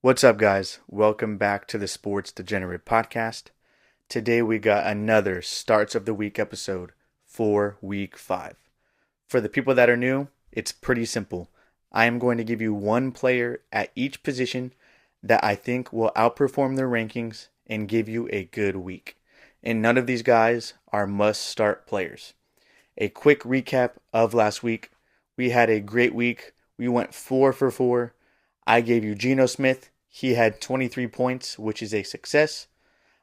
What's up, guys? Welcome back to the Sports Degenerate Podcast. Today we got another Starts of the Week episode for Week 5. For the people that are new, it's pretty simple. I am going to give you one player at each position that I think will outperform their rankings and give you a good week. And none of these guys are must-start players. A quick recap of last week. We had a great week. We went 4 for 4. I gave you Geno Smith. He had 23 points, which is a success.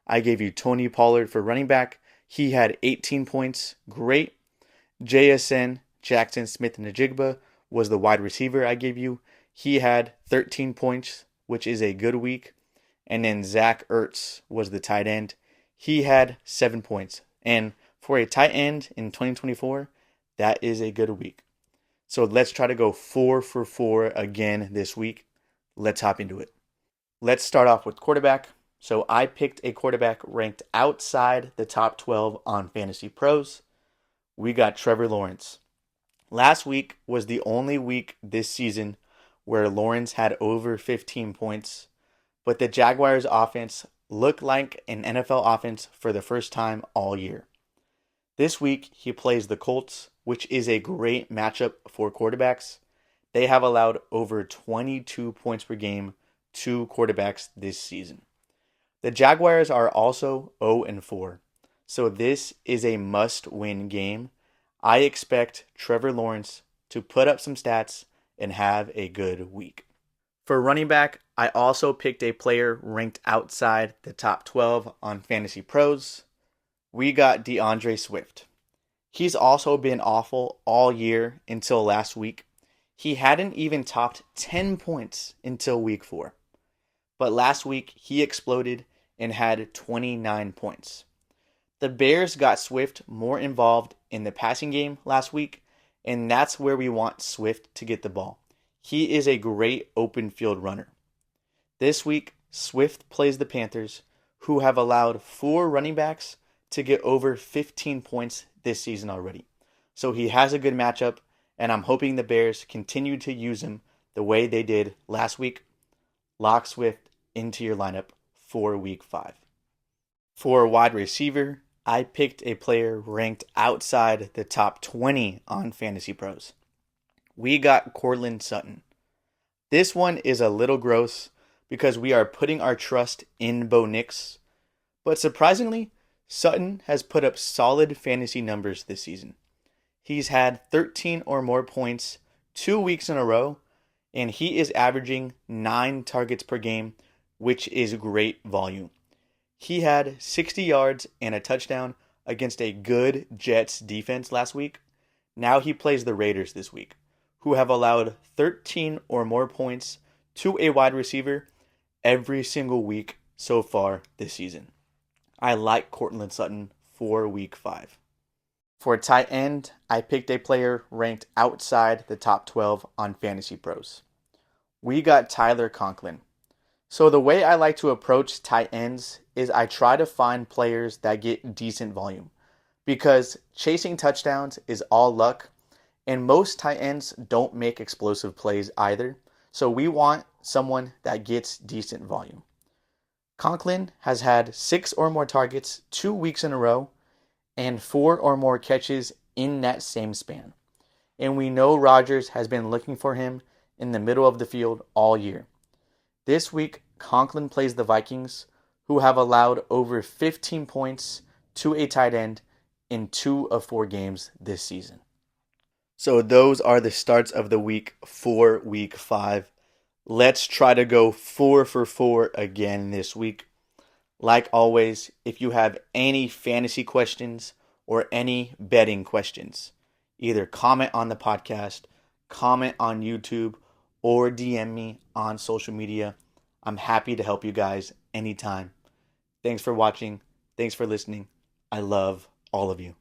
I gave you Tony Pollard for running back. He had 18 points. Great. JSN, Jackson Smith-Njigba, was the wide receiver I gave you. He had 13 points, which is a good week. And then Zach Ertz was the tight end. He had 7 points. And for a tight end in 2024, that is a good week. So let's try to go 4 for 4 again this week. Let's hop into it. Let's start off with quarterback. So I picked a quarterback ranked outside the top 12 on Fantasy Pros. We got Trevor Lawrence. Last week was the only week this season where Lawrence had over 15 points, but the Jaguars offense looked like an NFL offense for the first time all year. This week, he plays the Colts, which is a great matchup for quarterbacks. They have allowed over 22 points per game to quarterbacks this season. The Jaguars are also 0-4, so this is a must-win game. I expect Trevor Lawrence to put up some stats and have a good week. For running back, I also picked a player ranked outside the top 12 on Fantasy Pros. We got DeAndre Swift. He's also been awful all year until last week. He hadn't even topped 10 points until week 4. But last week, he exploded and had 29 points. The Bears got Swift more involved in the passing game last week, and that's where we want Swift to get the ball. He is a great open field runner. This week, Swift plays the Panthers, who have allowed 4 running backs to get over 15 points this season already. So he has a good matchup, and I'm hoping the Bears continue to use him the way they did last week. Lock Swift into your lineup for week 5. For a wide receiver, I picked a player ranked outside the top 20 on Fantasy Pros. We got Courtland Sutton. This one is a little gross because we are putting our trust in Bo Nix, but surprisingly, Sutton has put up solid fantasy numbers this season. He's had 13 or more points 2 weeks in a row, and he is averaging 9 targets per game, which is great volume. He had 60 yards and a touchdown against a good Jets defense last week. Now he plays the Raiders this week, who have allowed 13 or more points to a wide receiver every single week so far this season. I like Courtland Sutton for week 5. For tight end, I picked a player ranked outside the top 12 on Fantasy Pros. We got Tyler Conklin. So the way I like to approach tight ends is I try to find players that get decent volume, because chasing touchdowns is all luck, and most tight ends don't make explosive plays either. So we want someone that gets decent volume. Conklin has had 6 or more targets 2 weeks in a row and 4 or more catches in that same span. And we know Rodgers has been looking for him in the middle of the field all year. This week, Conklin plays the Vikings, who have allowed over 15 points to a tight end in 2 of 4 games this season. So those are the starts of the week for week 5. Let's try to go 4 for 4 again this week. Like always, if you have any fantasy questions or any betting questions, either comment on the podcast, comment on YouTube, or DM me on social media. I'm happy to help you guys anytime. Thanks for watching. Thanks for listening. I love all of you.